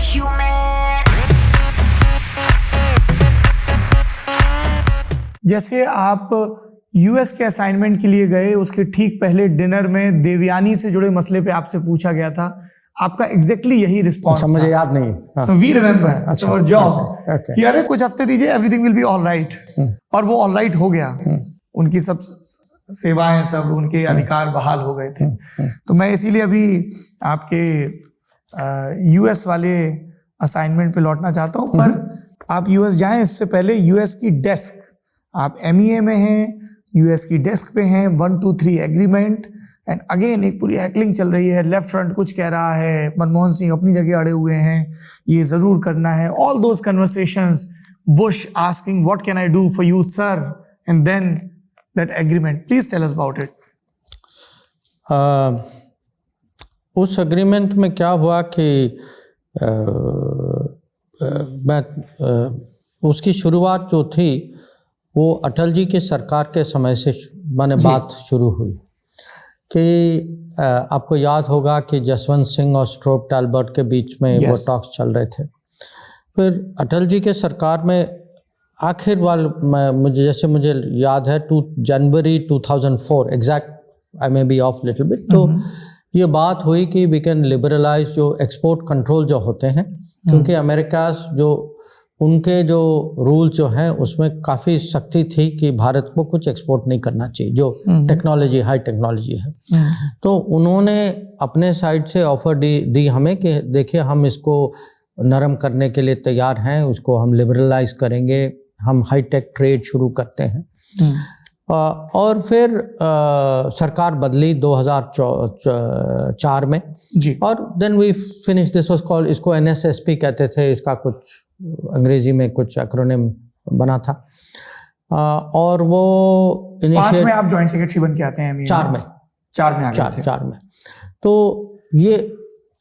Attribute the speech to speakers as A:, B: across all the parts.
A: human.
B: जैसे आप US के असाइनमेंट के लिए गए, उसके ठीक पहले डिनर में देवयानी से जुड़े मसले पे आपसे पूछा गया था, आपका एग्जैक्टली यही रिस्पॉन्स
C: अच्छा,
B: था।
C: मुझे याद नहीं। हाँ।
B: वी रिमेम्बर, अच्छा, और जॉब
C: okay.
B: कि अरे कुछ हफ्ते दीजिए, everything will be all right, और वो ऑल राइट हो गया। उनकी सब सेवाएं, सब उनके अधिकार बहाल हो गए थे। तो मैं इसीलिए अभी आपके यूएस वाले असाइनमेंट पे लौटना चाहता हूँ। पर आप यूएस जाएं, इससे पहले यूएस की डेस्क, आप MEA में हैं, यूएस की डेस्क पे हैं, 1, 2, 3 एग्रीमेंट, एंड अगेन एक पूरी हैकलिंग चल रही है। लेफ्ट फ्रंट कुछ कह रहा है, मनमोहन सिंह अपनी जगह अड़े हुए हैं, ये जरूर करना है। All those conversations, Bush asking what can I do for you sir, and then that agreement. Please tell us about it.
C: उस एग्रीमेंट में क्या हुआ कि उसकी शुरुआत जो थी वो अटल जी की सरकार के समय से बात शुरू हुई कि आपको याद होगा कि जसवंत सिंह और स्ट्रोप टैलबर्ट के बीच में वो टॉक्स चल रहे थे। फिर अटल जी के सरकार में आखिर मुझे याद है जनवरी 2004, exact I may be of little bit, तो ये बात हुई कि वी कैन लिबरलाइज जो एक्सपोर्ट कंट्रोल जो होते हैं, क्योंकि अमेरिका जो उनके जो रूल जो हैं उसमें काफ़ी सख्ती थी कि भारत को कुछ एक्सपोर्ट नहीं करना चाहिए जो टेक्नोलॉजी, हाई टेक्नोलॉजी है। तो उन्होंने अपने साइड से ऑफर दी हमें कि देखिए हम इसको नरम करने के लिए तैयार हैं, उसको हम लिबरलाइज करेंगे, हम हाई टेक ट्रेड शुरू करते हैं। और फिर सरकार बदली 2004 में
B: जी, और
C: then we finish this was called, इसको NSSP कहते थे, इसका कुछ अंग्रेजी में कुछ एक्रोनिम बना था। और वो
B: 5 में आप जॉइंट सेक्रेटरी बन के आते हैं,
C: 4 में
B: आ गए थे।
C: 4 में। तो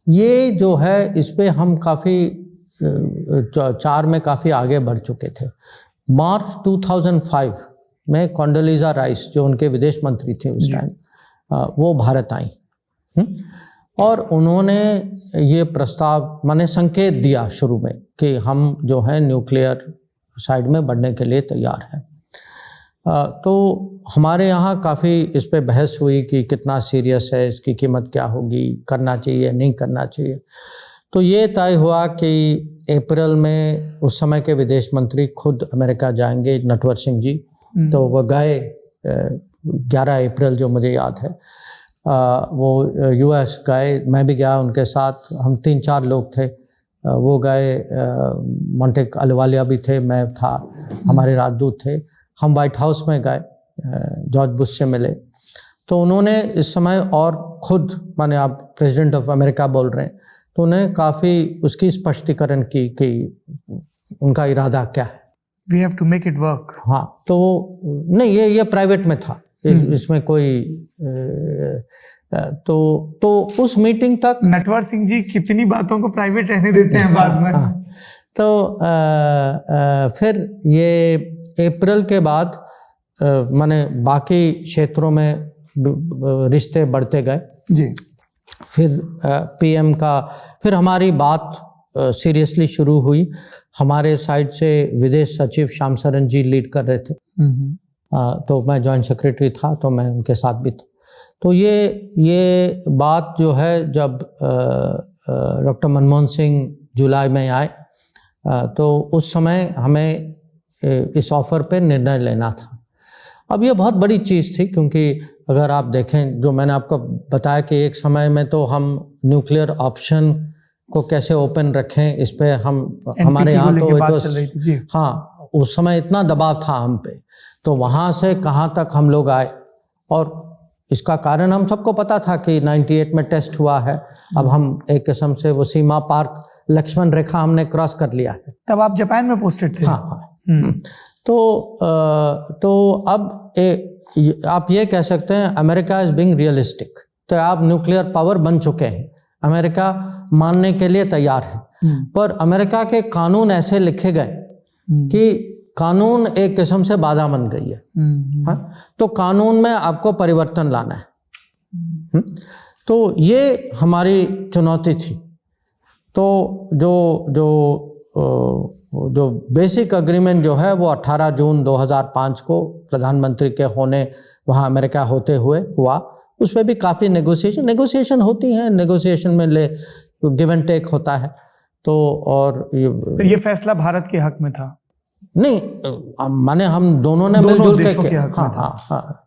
C: ये जो है इस पे हम काफ़ी 4 में काफ़ी आगे बढ़ चुके थे। मार्च 2005 में कोंडोलीजा राइस जो उनके विदेश मंत्री थे उस टाइम, वो भारत आई और उन्होंने ये प्रस्ताव माने संकेत दिया शुरू में कि हम जो है न्यूक्लियर साइड में बढ़ने के लिए तैयार हैं। तो हमारे यहाँ काफ़ी इस पे बहस हुई कि कितना सीरियस है, इसकी कीमत क्या होगी, करना चाहिए नहीं करना चाहिए। तो ये तय हुआ कि अप्रैल में उस समय के विदेश मंत्री खुद अमेरिका जाएंगे, नटवर सिंह जी। तो वो गए 11 अप्रैल जो मुझे याद है, वो US गए, मैं भी गया उनके साथ, हम 3-4 लोग थे। वो गए, मोंटेक अहलूवालिया भी थे, मैं था, हमारे राजदूत थे। हम वाइट हाउस में गए, जॉर्ज बुश से मिले। तो उन्होंने इस समय और खुद माने आप प्रेसिडेंट ऑफ अमेरिका बोल रहे हैं, तो उन्होंने काफ़ी उसकी स्पष्टीकरण की कि उनका इरादा क्या है।
B: We have to make it work.
C: हाँ, तो नहीं, ये प्राइवेट में था, इसमें कोई तो उस मीटिंग तक
B: नटवर सिंह जी कितनी बातों को प्राइवेट रहने देते हैं बाद में।
C: हाँ, तो फिर ये अप्रैल के बाद माने बाकी क्षेत्रों में रिश्ते बढ़ते गए
B: जी।
C: फिर PM का, फिर हमारी बात सीरियसली शुरू हुई। हमारे साइड से विदेश सचिव श्याम सरन जी लीड कर रहे थे, तो मैं जॉइंट सेक्रेटरी था, तो मैं उनके साथ भी था। तो ये बात जो है जब डॉक्टर मनमोहन सिंह जुलाई में आए, तो उस समय हमें इस ऑफ़र पे निर्णय लेना था। अब ये बहुत बड़ी चीज़ थी, क्योंकि अगर आप देखें, जो मैंने आपको बताया कि एक समय में तो हम न्यूक्लियर ऑप्शन को कैसे ओपन रखें, इस पे हमारे यहाँ तो
B: बात चल रही थी जी।
C: हाँ, उस समय इतना दबाव था हम पे, तो वहाँ से कहाँ तक हम लोग आए। और इसका कारण हम सबको पता था कि 98 में टेस्ट हुआ है, अब हम एक किस्म से वो सीमा पार, लक्ष्मण रेखा हमने क्रॉस कर लिया है।
B: तब आप जापान में पोस्टेड थे?
C: हाँ। तो अब आप ये कह सकते हैं अमेरिका इज बीइंग रियलिस्टिक, तो आप न्यूक्लियर पावर बन चुके हैं, अमेरिका मानने के लिए तैयार है। पर अमेरिका के कानून ऐसे लिखे गए कि कानून एक किस्म से बाधा बन गई है। हाँ? तो कानून में आपको परिवर्तन लाना है। तो ये हमारी चुनौती थी। तो जो बेसिक एग्रीमेंट जो है वो 18 जून 2005 को प्रधानमंत्री के होने वहाँ अमेरिका होते हुए हुआ। उस पर भी काफ़ी नेगोशिएशन होती हैं, नेगोशिएशन में गिव एंड टेक होता है। तो और
B: तो ये फैसला भारत के हक में था?
C: नहीं, माने हम दोनों ने मिलजुल के
B: हक में था।
C: हाँ,